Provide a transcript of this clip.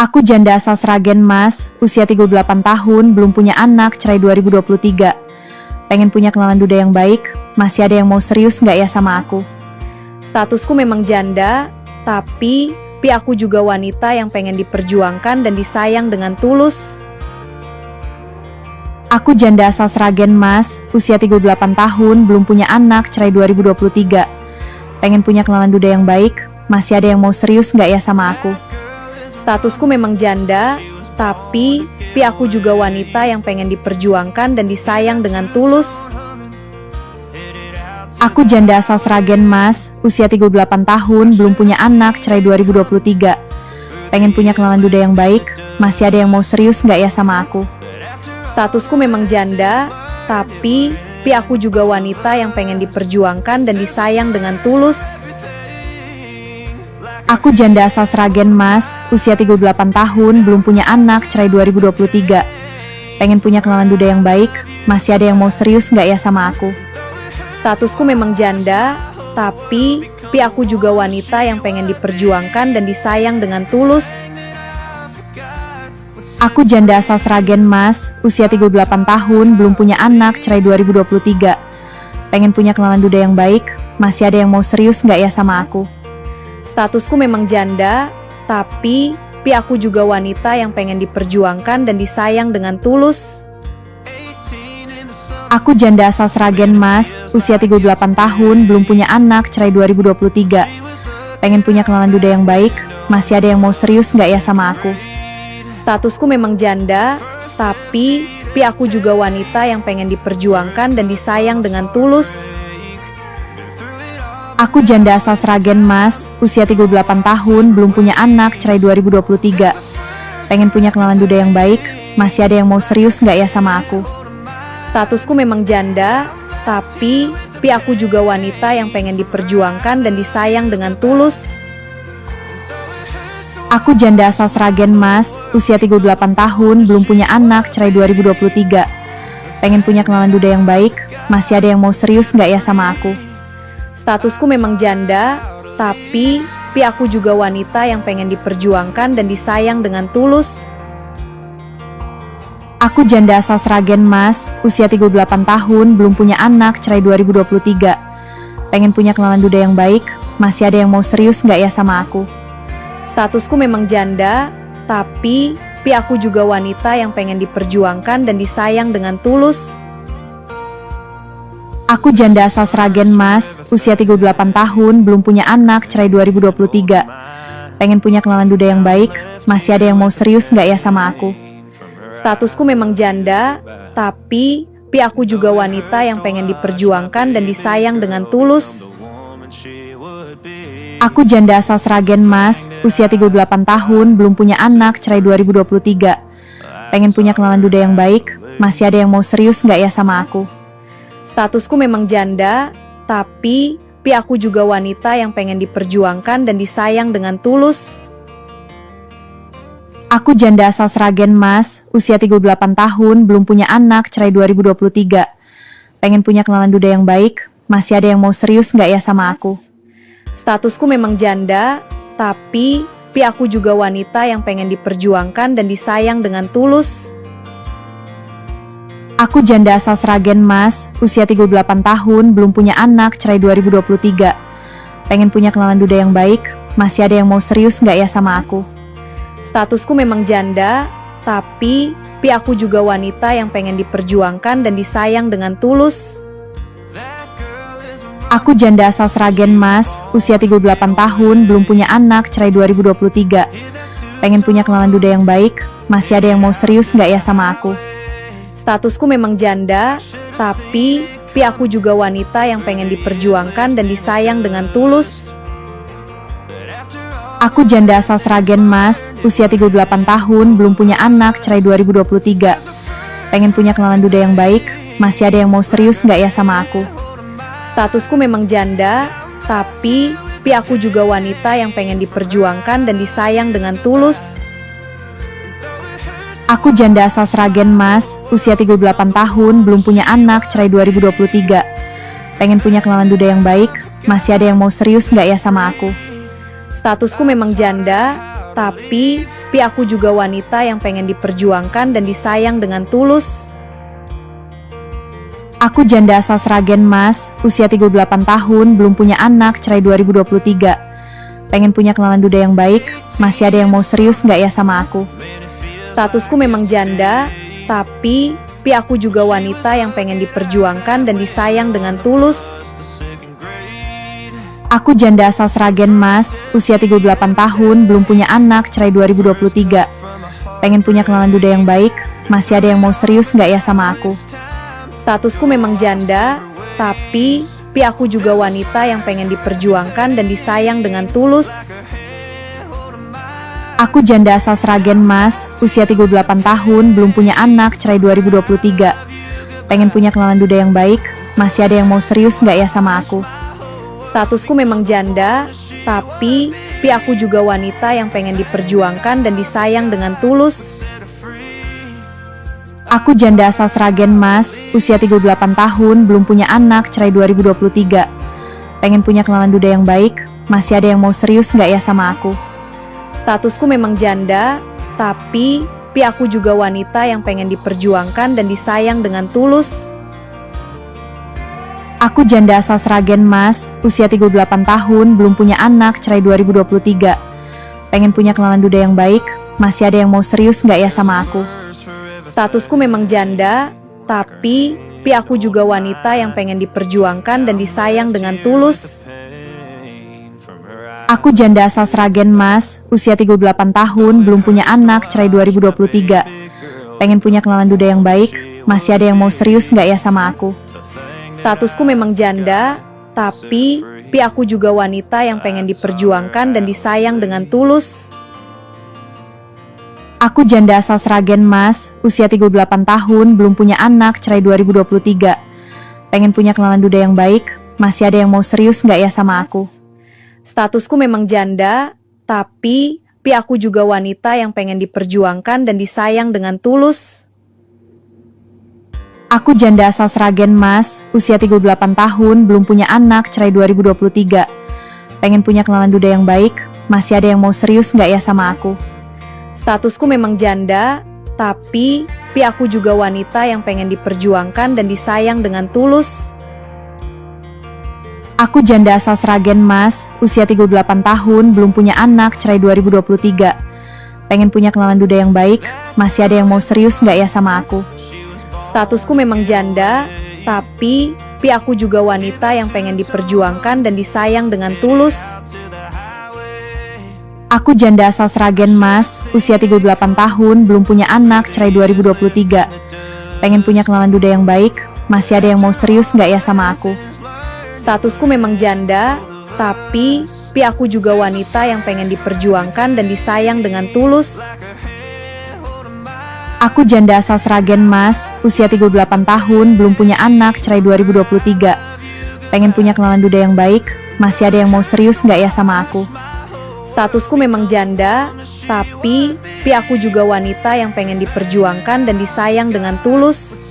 Aku janda asal Sragen Mas, usia 38 tahun, belum punya anak, cerai 2023. Pengen punya kenalan duda yang baik, masih ada yang mau serius nggak ya sama aku? Statusku memang janda, tapi aku juga wanita yang pengen diperjuangkan dan disayang dengan tulus. Aku janda asal Sragen Mas, usia 38 tahun, belum punya anak, cerai 2023. Pengen punya kenalan duda yang baik, masih ada yang mau serius nggak ya sama aku? Statusku memang janda, tapi aku juga wanita yang pengen diperjuangkan dan disayang dengan tulus. Aku janda asal Sragen Mas, usia 38 tahun, belum punya anak, cerai 2023. Pengen punya kenalan duda yang baik, masih ada yang mau serius nggak ya sama aku? Statusku memang janda, tapi aku juga wanita yang pengen diperjuangkan dan disayang dengan tulus. Aku janda asal Sragen Mas, usia 38 tahun, belum punya anak, cerai 2023. Pengen punya kenalan duda yang baik, masih ada yang mau serius nggak ya sama aku? Statusku memang janda, tapi aku juga wanita yang pengen diperjuangkan dan disayang dengan tulus. Aku janda asal Sragen Mas, usia 38 tahun, belum punya anak, cerai 2023. Pengen punya kenalan duda yang baik, masih ada yang mau serius nggak ya sama aku? Statusku memang janda, tapi aku juga wanita yang pengen diperjuangkan dan disayang dengan tulus. Aku janda asal Sragen Mas, usia 38 tahun, belum punya anak, cerai 2023. Pengen punya kenalan duda yang baik, masih ada yang mau serius nggak ya sama aku? Statusku memang janda, tapi aku juga wanita yang pengen diperjuangkan dan disayang dengan tulus. Aku janda asal Sragen Mas, usia 38 tahun, belum punya anak, cerai 2023. Pengen punya kenalan duda yang baik, masih ada yang mau serius nggak ya sama aku? Statusku memang janda, tapi aku juga wanita yang pengen diperjuangkan dan disayang dengan tulus. Aku janda asal Sragen Mas, usia 38 tahun, belum punya anak, cerai 2023. Pengen punya kenalan duda yang baik, masih ada yang mau serius nggak ya sama aku? Statusku memang janda, tapi aku juga wanita yang pengen diperjuangkan dan disayang dengan tulus. Aku janda asal Sragen Mas, usia 38 tahun, belum punya anak, cerai 2023. Pengen punya kenalan duda yang baik, masih ada yang mau serius nggak ya sama aku? Statusku memang janda, tapi aku juga wanita yang pengen diperjuangkan dan disayang dengan tulus. Aku janda asal Sragen Mas, usia 38 tahun, belum punya anak, cerai 2023. Pengen punya kenalan duda yang baik, masih ada yang mau serius nggak ya sama aku? Statusku memang janda, tapi aku juga wanita yang pengen diperjuangkan dan disayang dengan tulus. Aku janda asal Sragen Mas, usia 38 tahun, belum punya anak, cerai 2023. Pengen punya kenalan duda yang baik, masih ada yang mau serius nggak ya sama aku? Statusku memang janda, tapi aku juga wanita yang pengen diperjuangkan dan disayang dengan tulus. Aku janda asal Sragen Mas, usia 38 tahun, belum punya anak, cerai 2023. Pengen punya kenalan duda yang baik, masih ada yang mau serius nggak ya sama aku? Statusku memang janda, tapi aku juga wanita yang pengen diperjuangkan dan disayang dengan tulus. Aku janda asal Sragen Mas, usia 38 tahun, belum punya anak, cerai 2023. Pengen punya kenalan duda yang baik, masih ada yang mau serius nggak ya sama aku? Statusku memang janda, tapi aku juga wanita yang pengen diperjuangkan dan disayang dengan tulus. Aku janda asal Sragen Mas, usia 38 tahun, belum punya anak, cerai 2023. Pengen punya kenalan duda yang baik, masih ada yang mau serius nggak ya sama aku? Statusku memang janda, tapi aku juga wanita yang pengen diperjuangkan dan disayang dengan tulus. Aku janda asal Sragen Mas, usia 38 tahun, belum punya anak, cerai 2023. Pengen punya kenalan duda yang baik, masih ada yang mau serius nggak ya sama aku? Statusku memang janda, tapi aku juga wanita yang pengen diperjuangkan dan disayang dengan tulus. Aku janda asal Sragen Mas, usia 38 tahun, belum punya anak, cerai 2023. Pengen punya kenalan duda yang baik, masih ada yang mau serius nggak ya sama aku? Statusku memang janda, tapi Pi aku juga wanita yang pengen diperjuangkan dan disayang dengan tulus. Aku janda asal Sragen Mas, usia 38 tahun, belum punya anak, cerai 2023. Pengen punya kenalan duda yang baik, masih ada yang mau serius nggak ya sama aku? Statusku memang janda, tapi Pi aku juga wanita yang pengen diperjuangkan dan disayang dengan tulus. Aku janda asal Sragen Mas, usia 38 tahun, belum punya anak, cerai 2023. Pengen punya kenalan duda yang baik, masih ada yang mau serius nggak ya sama aku? Statusku memang janda, tapi Pi aku juga wanita yang pengen diperjuangkan dan disayang dengan tulus. Aku janda asal Sragen Mas, usia 38 tahun, belum punya anak, cerai 2023. Pengen punya kenalan duda yang baik, masih ada yang mau serius nggak ya sama aku? Statusku memang janda, tapi Pi aku juga wanita yang pengen diperjuangkan dan disayang dengan tulus. Aku janda asal Sragen Mas, usia 38 tahun, belum punya anak, cerai 2023. Pengen punya kenalan duda yang baik, masih ada yang mau serius nggak ya sama aku? Statusku memang janda, tapi Pi aku juga wanita yang pengen diperjuangkan dan disayang dengan tulus. Aku janda asal Sragen Mas, usia 38 tahun, belum punya anak, cerai 2023. Pengen punya kenalan duda yang baik, masih ada yang mau serius nggak ya sama aku? Statusku memang janda, tapi Pi aku juga wanita yang pengen diperjuangkan dan disayang dengan tulus. Aku janda asal Sragen Mas, usia 38 tahun, belum punya anak, cerai 2023. Pengen punya kenalan duda yang baik, masih ada yang mau serius nggak ya sama aku? Statusku memang janda, tapi Pi aku juga wanita yang pengen diperjuangkan dan disayang dengan tulus. Aku janda asal Sragen Mas, usia 38 tahun, belum punya anak, cerai 2023. Pengen punya kenalan duda yang baik, masih ada yang mau serius nggak ya sama aku? Statusku memang janda, tapi Pi aku juga wanita yang pengen diperjuangkan dan disayang dengan tulus. Aku janda asal Sragen Mas, usia 38 tahun, belum punya anak, cerai 2023. Pengen punya kenalan duda yang baik, masih ada yang mau serius nggak ya sama aku? Statusku memang janda, tapi Pi aku juga wanita yang pengen diperjuangkan dan disayang dengan tulus. Aku janda asal Sragen Mas, usia 38 tahun, belum punya anak, cerai 2023. Pengen punya kenalan duda yang baik, masih ada yang mau serius nggak ya sama aku? Statusku memang janda, tapi Pi aku juga wanita yang pengen diperjuangkan dan disayang dengan tulus. Aku janda asal Sragen Mas, usia 38 tahun, belum punya anak, cerai 2023. Pengen punya kenalan duda yang baik, masih ada yang mau serius nggak ya sama aku? Statusku memang janda, tapi Pi aku juga wanita yang pengen diperjuangkan dan disayang dengan tulus. Aku janda asal Sragen Mas, usia 38 tahun, belum punya anak, cerai 2023. Pengen punya kenalan duda yang baik, masih ada yang mau serius nggak ya sama aku? Statusku memang janda, tapi Pi aku juga wanita yang pengen diperjuangkan dan disayang dengan tulus.